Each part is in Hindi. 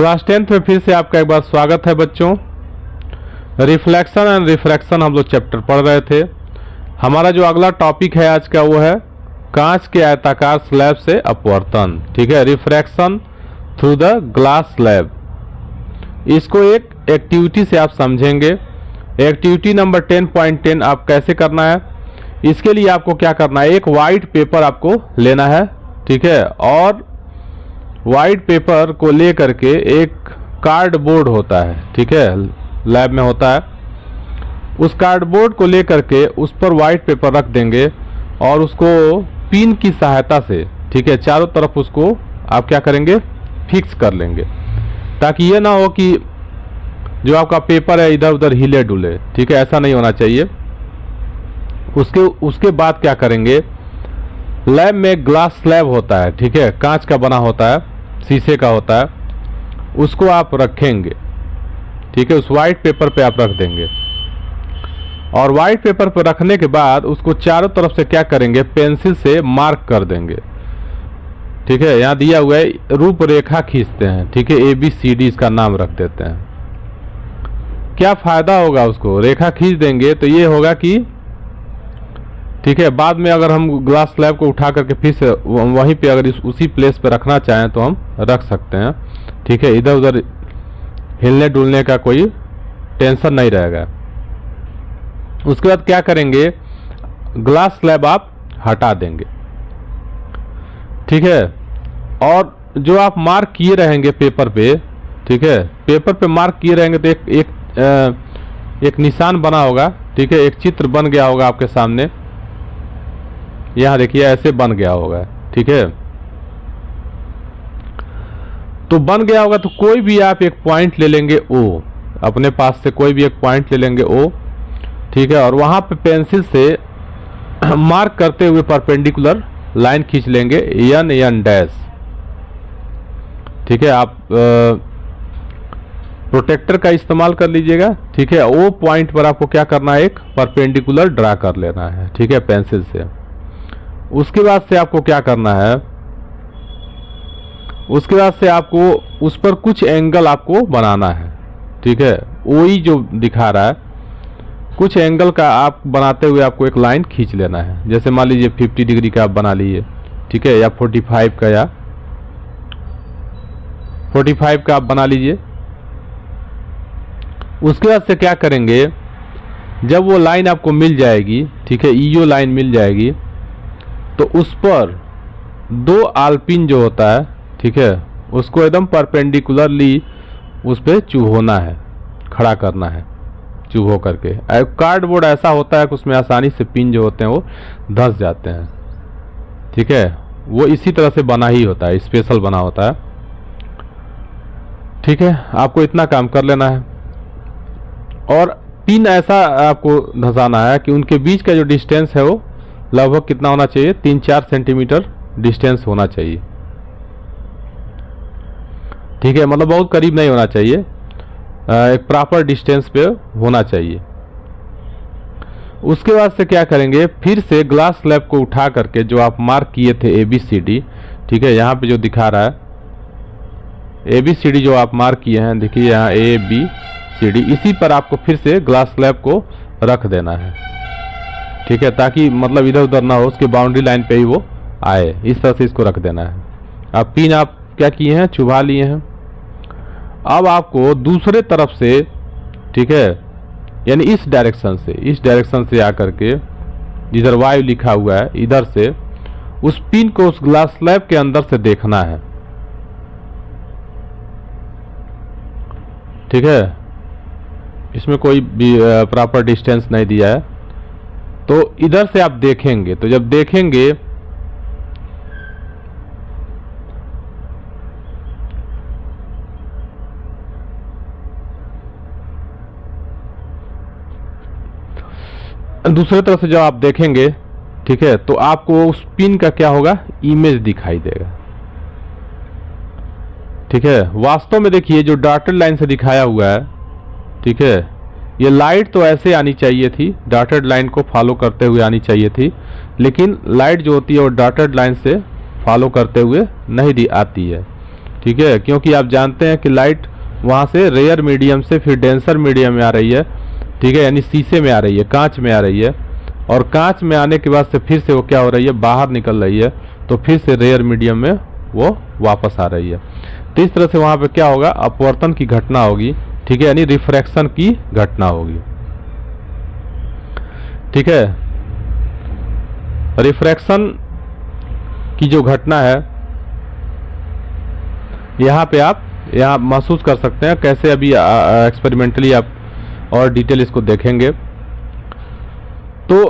क्लास 10th में फिर से आपका एक बार स्वागत है बच्चों। रिफ्लेक्शन एंड रिफ्रैक्शन हम लोग चैप्टर पढ़ रहे थे। हमारा जो अगला टॉपिक है आज का वो है कांच के आयताकार स्लैब से अपवर्तन। ठीक है, refraction through the glass slab. इसको एक एक्टिविटी से आप समझेंगे। एक्टिविटी नंबर 10.10 आप कैसे करना है, इसके लिए आपको क्या करना है, एक वाइट पेपर आपको लेना है। ठीक है, और वाइट पेपर को लेकर के एक कार्डबोर्ड होता है, ठीक है, लैब में होता है, उस कार्डबोर्ड को लेकर के उस पर वाइट पेपर रख देंगे और उसको पिन की सहायता से, ठीक है, चारों तरफ उसको आप क्या करेंगे, फिक्स कर लेंगे, ताकि ये ना हो कि जो आपका पेपर है इधर उधर हिले डुले। ठीक है, ऐसा नहीं होना चाहिए। उसके बाद क्या करेंगे, लैब में ग्लास स्लैब होता है, ठीक है, कांच का बना होता है, शीशे का होता है, उसको आप रखेंगे। ठीक है, उस वाइट पेपर पे आप रख देंगे और वाइट पेपर पे रखने के बाद उसको चारों तरफ से क्या करेंगे, पेंसिल से मार्क कर देंगे। ठीक है, यहाँ दिया हुआ है रूपरेखा खींचते हैं। ठीक है, ABCD इसका नाम रख देते हैं। क्या फायदा होगा, उसको रेखा खींच देंगे तो ये होगा कि ठीक है, बाद में अगर हम ग्लास स्लैब को उठा करके फिर से वहीं पे अगर उसी प्लेस पे रखना चाहें तो हम रख सकते हैं। ठीक है, इधर उधर हिलने डुलने का कोई टेंशन नहीं रहेगा। उसके बाद क्या करेंगे, ग्लास स्लैब आप हटा देंगे। ठीक है, और जो आप मार्क किए रहेंगे पेपर पे, ठीक है, पेपर पे मार्क किए रहेंगे तो एक निशान बना होगा। ठीक है, एक चित्र बन गया होगा आपके सामने, यहां देखिए ऐसे बन गया होगा। ठीक है, तो बन गया होगा तो कोई भी आप एक पॉइंट ले लेंगे O, अपने पास से कोई भी एक पॉइंट ले लेंगे O। ठीक है, और वहां पे पेंसिल से मार्क करते हुए परपेंडिकुलर लाइन खींच लेंगे N डैश। ठीक है, आप प्रोटेक्टर का इस्तेमाल कर लीजिएगा। ठीक है, O पॉइंट पर आपको क्या करना है, एक परपेंडिकुलर ड्रा कर लेना है। ठीक है, पेंसिल से। उसके बाद से आपको क्या करना है, उसके बाद से आपको उस पर कुछ एंगल आपको बनाना है। ठीक है, OE जो दिखा रहा है, कुछ एंगल का आप बनाते हुए आपको एक लाइन खींच लेना है। जैसे मान लीजिए 50 डिग्री का आप बना लीजिए, ठीक है, या 45 का, या 45 का आप बना लीजिए। उसके बाद से क्या करेंगे, जब वो लाइन आपको मिल जाएगी, ठीक है, EO लाइन मिल जाएगी, तो उस पर 2 आलपिन जो होता है, ठीक है, उसको एकदम परपेंडिकुलरली उस पर चुभोना है, खड़ा करना है चुभो करके। कार्डबोर्ड ऐसा होता है कि उसमें आसानी से पिन जो होते हैं वो धंस जाते हैं। ठीक है, वो इसी तरह से बना ही होता है, स्पेशल बना होता है। ठीक है, आपको इतना काम कर लेना है और पिन ऐसा आपको धंसाना है कि उनके बीच का जो डिस्टेंस है वो लगभग कितना होना चाहिए, 3-4 सेंटीमीटर डिस्टेंस होना चाहिए। ठीक है, मतलब बहुत करीब नहीं होना चाहिए, एक प्रॉपर डिस्टेंस पे होना चाहिए। उसके बाद से क्या करेंगे, फिर से ग्लास स्लैब को उठा करके जो आप मार्क किए थे ABCD, ठीक है, यहाँ पे जो दिखा रहा है ABCD जो आप मार्क किए हैं, देखिए यहाँ ABCD, इसी पर आपको फिर से ग्लास स्लैब को रख देना है। ठीक है, ताकि मतलब इधर उधर ना हो, उसके बाउंड्री लाइन पे ही वो आए, इस तरह से इसको रख देना है। अब पिन आप क्या किए हैं, चुभा लिए हैं। अब आपको दूसरे तरफ से, ठीक है, यानी इस डायरेक्शन से आकर के जिधर वायु लिखा हुआ है, इधर से उस पिन को उस ग्लास स्लैब के अंदर से देखना है। ठीक है, इसमें कोई भी प्रॉपर डिस्टेंस नहीं दिया है, तो इधर से आप देखेंगे, तो जब देखेंगे दूसरे तरफ से जब आप देखेंगे, ठीक है, तो आपको उस पिन का क्या होगा, इमेज दिखाई देगा। ठीक है, वास्तव में देखिए जो डॉटेड लाइन से दिखाया हुआ है, ठीक है, ये लाइट तो ऐसे आनी चाहिए थी, डॉटेड लाइन को फॉलो करते हुए आनी चाहिए थी, लेकिन लाइट जो होती है वो डॉटेड लाइन से फॉलो करते हुए नहीं आती है। ठीक है, क्योंकि आप जानते हैं कि लाइट वहाँ से रेयर मीडियम से फिर डेंसर मीडियम में आ रही है, ठीक है, यानी शीशे में आ रही है, कांच में आ रही है, और कांच में आने के बाद से फिर से वो क्या हो रही है, बाहर निकल रही है, तो फिर से रेयर मीडियम में वो वापस आ रही है। तो इस तरह से वहाँ पे क्या होगा, अपवर्तन की घटना होगी, ठीक है, यानी रिफ्रैक्शन की घटना होगी। ठीक है, रिफ्रैक्शन की जो घटना है यहाँ पे आप महसूस कर सकते हैं कैसे, अभी एक्सपेरिमेंटली आप और डिटेल इसको देखेंगे। तो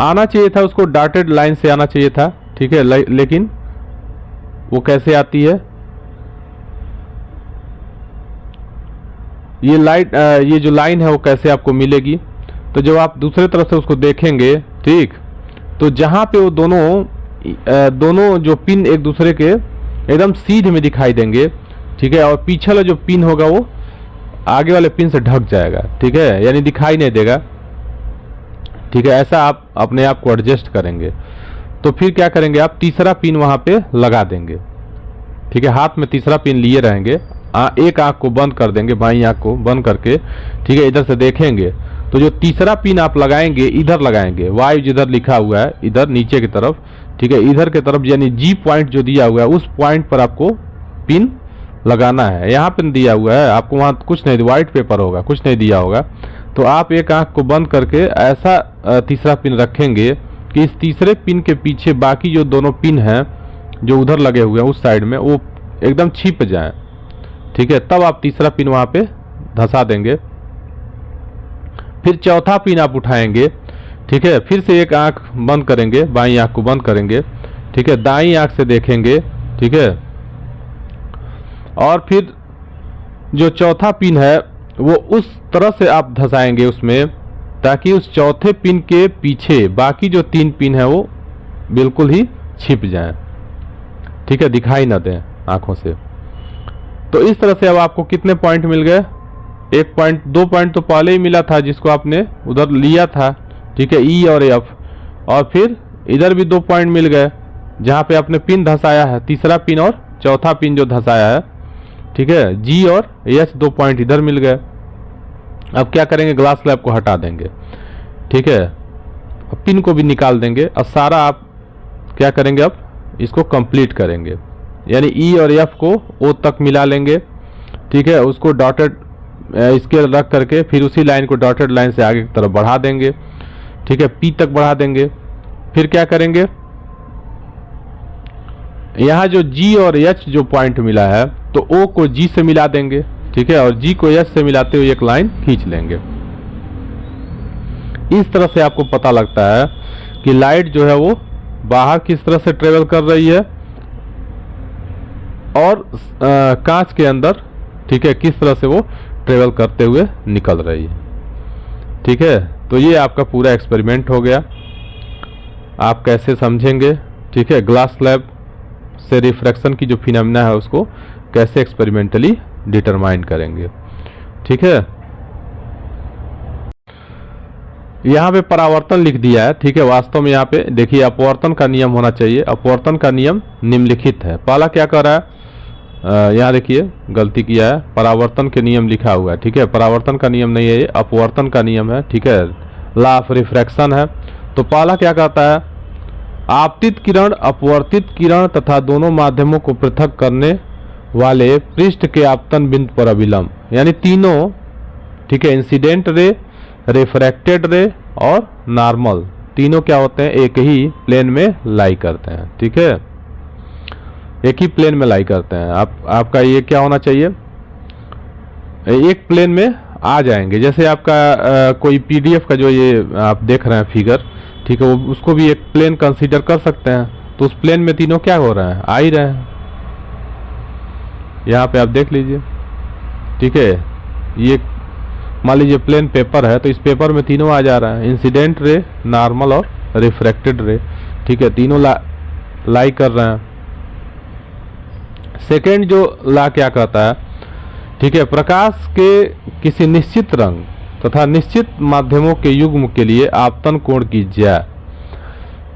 आना चाहिए था उसको डॉटेड लाइन से आना चाहिए था, ठीक है, लेकिन वो कैसे आती है, ये लाइट ये जो लाइन है वो कैसे आपको मिलेगी। तो जब आप दूसरे तरफ से उसको देखेंगे, ठीक, तो जहां पे वो दोनों जो पिन एक दूसरे के एकदम सीधे में दिखाई देंगे, ठीक है, और पीछे वाला जो पिन होगा वो आगे वाले पिन से ढक जाएगा, ठीक है, यानी दिखाई नहीं देगा, ठीक है। ऐसा आप अपने आप को एडजस्ट करेंगे। तो फिर क्या करेंगे, आप तीसरा पिन वहां पे लगा देंगे, ठीक है, हाथ में तीसरा पिन लिए रहेंगे, एक आंख को बंद कर देंगे, बाईं आंख को बंद करके, ठीक है, इधर से देखेंगे। तो जो तीसरा पिन आप लगाएंगे, इधर लगाएंगे, वाई जिधर लिखा हुआ है इधर नीचे की तरफ, ठीक है, इधर की तरफ, यानी जी पॉइंट जो दिया हुआ है उस पॉइंट पर आपको पिन लगाना है। यहाँ पिन दिया हुआ है, आपको वहाँ कुछ नहीं, व्हाइट पेपर होगा, कुछ नहीं दिया होगा। तो आप एक आंख को बंद करके ऐसा तीसरा पिन रखेंगे कि इस तीसरे पिन के पीछे बाकी जो दोनों पिन हैं जो उधर लगे हुए हैं उस साइड में, वो एकदम छिप जाएं, ठीक है। तब आप तीसरा पिन वहाँ पे धंसा देंगे। फिर चौथा पिन आप उठाएंगे, ठीक है, फिर से एक आंख बंद करेंगे, बाईं आंख को बंद करेंगे, ठीक है, दाईं आंख से देखेंगे, ठीक है, और फिर जो चौथा पिन है वो उस तरह से आप धंसाएंगे उसमें, ताकि उस चौथे पिन के पीछे बाकी जो 3 पिन है वो बिल्कुल ही छिप जाएं, ठीक है, दिखाई ना दें आंखों से। तो इस तरह से अब आपको कितने पॉइंट मिल गए, 1 पॉइंट, 2 पॉइंट तो पहले ही मिला था जिसको आपने उधर लिया था, ठीक है, ई और एफ, और फिर इधर भी 2 पॉइंट मिल गए जहाँ पे आपने पिन धंसाया है, तीसरा पिन और चौथा पिन जो धंसाया है, ठीक है, जी और एच 2 पॉइंट इधर मिल गए। अब क्या करेंगे, ग्लास स्लैब को हटा देंगे, ठीक है, पिन को भी निकाल देंगे, और सारा आप क्या करेंगे, अब इसको कंप्लीट करेंगे, यानी ई और एफ को ओ तक मिला लेंगे, ठीक है, उसको डॉटेड इसके रख करके फिर उसी लाइन को डॉटेड लाइन से आगे की तरफ बढ़ा देंगे, ठीक है, पी तक बढ़ा देंगे। फिर क्या करेंगे, यहाँ जो जी और एच जो पॉइंट मिला है तो ओ को जी से मिला देंगे, ठीक है, और जी को एच से मिलाते हुए एक लाइन खींच लेंगे। इस तरह से आपको पता लगता है कि लाइट जो है वो बाहर किस तरह से ट्रेवल कर रही है और कांच के अंदर, ठीक है, किस तरह से वो ट्रेवल करते हुए निकल रही है, ठीक है। तो ये आपका पूरा एक्सपेरिमेंट हो गया। आप कैसे समझेंगे, ठीक है, ग्लास स्लैब से रिफ्रैक्शन की जो फिनोमेना है उसको कैसे एक्सपेरिमेंटली डिटरमाइन करेंगे, ठीक है। यहाँ पे परावर्तन लिख दिया है, ठीक है, वास्तव में यहाँ पे देखिए अपवर्तन का नियम होना चाहिए। अपवर्तन का नियम निम्नलिखित है। पहला क्या कर रहा है, यहाँ देखिए गलती किया है, परावर्तन के नियम लिखा हुआ है, ठीक है, परावर्तन का नियम नहीं है ये, अपवर्तन का नियम है, ठीक है, लॉ ऑफ रिफ्रैक्शन है। तो पहला क्या कहता है, आपतित किरण, अपवर्तित किरण तथा दोनों माध्यमों को पृथक करने वाले पृष्ठ के आपतन बिंदु पर अभिलंब, यानी तीनों, ठीक है, इंसिडेंट रे, रिफ्रैक्टेड रे और नॉर्मल, तीनों क्या होते हैं, एक ही प्लेन में लाई करते हैं, ठीक है, एक ही प्लेन में लाई करते हैं। आपका ये क्या होना चाहिए, एक प्लेन में आ जाएंगे। जैसे आपका कोई पीडीएफ का जो ये आप देख रहे हैं फिगर, ठीक है, वो उसको भी एक प्लेन कंसीडर कर सकते हैं। तो उस प्लेन में तीनों क्या हो रहे हैं, आ ही रहे हैं। यहाँ पे आप देख लीजिए, ठीक है, ये मान लीजिए प्लेन पेपर है, तो इस पेपर में तीनों आ जा रहा है, इंसिडेंट रे, नॉर्मल और रिफ्रैक्टेड रे, ठीक है, तीनों लाई कर रहे हैं। सेकेंड जो लॉ क्या कहता है, ठीक है, प्रकाश के किसी निश्चित रंग तथा निश्चित माध्यमों के युग्म के लिए आपतन कोण की ज्या,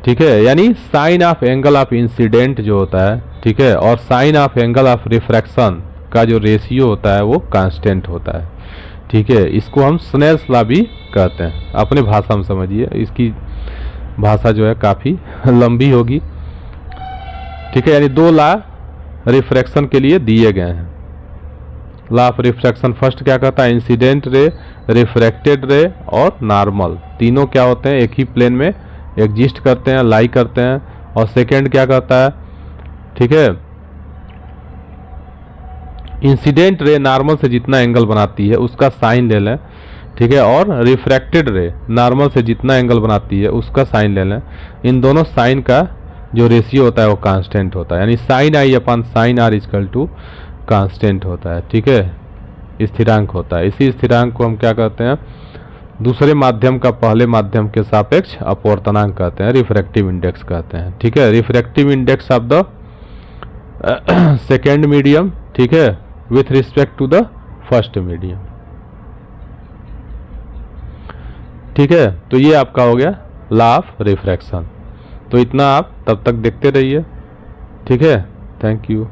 ठीक है, यानी sine of angle of incidence जो होता है, ठीक है, और sine of angle of refraction का जो रेशियो होता है वो कांस्टेंट होता है। ठीक है, इसको हम स्नेल्स लॉ भी कहते हैं, अपने भाषा में समझिए, इसकी भाषा जो है काफ़ी लंबी होगी। ठीक है, यानी दो लॉ रिफ्रैक्शन के लिए दिए गए हैं। लॉ ऑफ रिफ्रैक्शन फर्स्ट क्या कहता है, इंसिडेंट रे, रिफ्रैक्टेड रे और नॉर्मल, तीनों क्या होते हैं, एक ही प्लेन में एग्जिस्ट करते हैं, लाई करते हैं। और सेकेंड क्या कहता है, ठीक है, इंसिडेंट रे नॉर्मल से जितना एंगल बनाती है उसका साइन ले लें। ठीक है, और रिफ्रैक्टेड रे नॉर्मल से जितना एंगल बनाती है उसका साइन ले लें। इन दोनों साइन का जो रेशियो होता है वो कांस्टेंट होता है, यानी sine I upon sine R equal to constant होता है। ठीक है, स्थिरांक होता है। इसी स्थिरांक को हम क्या कहते हैं, दूसरे माध्यम का पहले माध्यम के सापेक्ष अपवर्तनांक कहते हैं, रिफ्रैक्टिव इंडेक्स कहते हैं। ठीक है, refractive index of the second medium, ठीक है, with respect to the first medium. ठीक है, तो ये आपका हो गया लॉ ऑफ रिफ्रैक्शन। तो इतना आप तब तक देखते रहिए। ठीक है, थैंक यू।